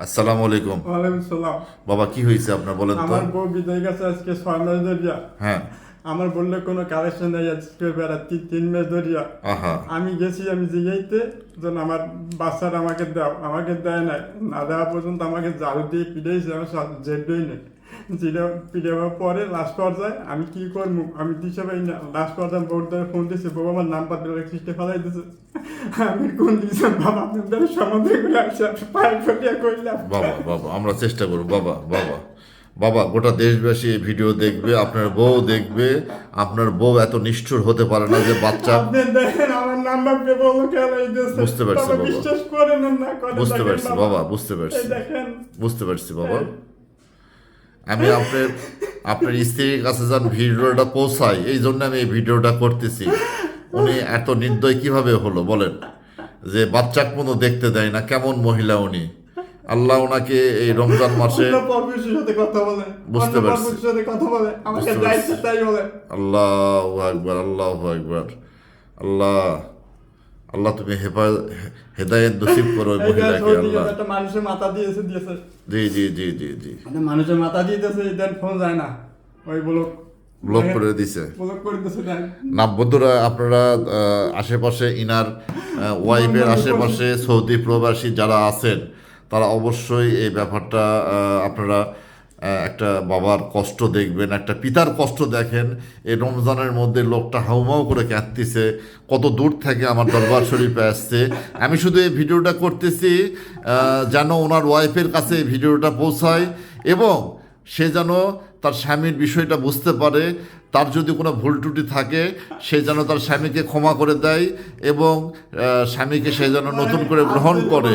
আসসালামু আলাইকুম। ওয়ালাইকুম সালাম। বাবা কি হয়েছে আপনার বলেন তো? আমার বউ বিদায় গেছে আজকে 6 মাস ধরিয়া। হ্যাঁ। আমার বললে কোনো কালেকশন নেই আজকে বেড়াচ্ছি 3 মাস ধরিয়া। আহা। আমি গেছি আমি জিগাইতে যেন আমার বাচ্চাটা আমাকে দাও, আমাকে দেয় নাই। না দেওয়া পর্যন্ত আমাকে ঝাড়ু দিয়ে পিটাইছে, আমার জেডই নেই। পিটাবার পরে লাস্ট পর্যায়ে আমি কি করবো আমি দিশে পাই না। লাস্ট পর্যায়ে বউর দ্বারা ফোন দিয়েছে, বউ আমার নাম্বার দিলে সৃষ্টি ফেলাই দিয়েছে। আমি কোন দিয়েছেন বাবা, আপনাদের সমাধান করে আসছে পায়ে ফটিয়া করলাম। বাবা বাবা আমরা চেষ্টা করব বাবা বাবা বাবা গোটা দেশবাসী এই ভিডিও দেখবে, আপনার বউ দেখবে। আপনার বউ এত নিষ্ঠুর হতে পারে না যে বাচ্চা। আপনি দেখেন আমার নাম্বার পেয়ে বলো খেলাই দিয়েছে। বুঝতে পারছি বাবা। বিশ্বাস করেন না করেন, বুঝতে দেখেন পারছি বাবা, বুঝতে পারছি দেখেন। বুঝতে পারছি বাবা। আমি আপনার স্ত্রীর কাছে যান ভিডিওটা পৌঁছাই, এই জন্য আমি এই ভিডিওটা করতেছি। উনি এত নির্দয় কিভাবে হলো বলেন, যে বাচ্চা কোনো দেখতে দেয় না, কেমন মহিলা উনি। আল্লাহ ওনাকে এই রমজান মাসে অন্য পরপুরুষের সাথে কথা বলে, বুঝতে অন্য পারছি। পরপুরুষের সাথে কথা বলে, আমাকে বুঝতে যাই পারছি। তাই বলে। আল্লাহু আকবার, আল্লাহু আকবার। আল্লাহ আল্লাহ তুমি হেদায়েত নসিব করো ওই এই যে মহিলাকে সৌদি আল্লাহ। একটা মানুষের মাথা দিয়েছে। জি জি জি জি জি। একটা মানুষের মাথা দিয়েছে, দেন ফোন যায় না, ওই ব্লক করে দিছে। ব্লক করে দিয়েছে। দেন না বন্ধুরা, আপনারা আশেপাশে ইনার ওয়াইফের আশেপাশে সৌদি প্রবাসী যারা আছেন, তারা অবশ্যই এই ব্যাপারটা আপনারা একটা বাবার কষ্ট দেখবেন, একটা পিতার কষ্ট দেখেন। এই রমজানের মধ্যে লোকটা হাউমাউ করে কাঁদতেছে, কত দূর থেকে আমার দরবার শরীফে আসছে। আমি শুধু এই ভিডিওটা করতেছি যেন ওনার ওয়াইফের কাছে এই ভিডিওটা পৌঁছায়, এবং সে যেন তার স্বামীর বিষয়টা বুঝতে পারে। তার যদি কোনো ভুল ত্রুটি থাকে, সে যেন তার স্বামীকে ক্ষমা করে দেয়, এবং স্বামীকে সে যেন নতুন করে গ্রহণ করে।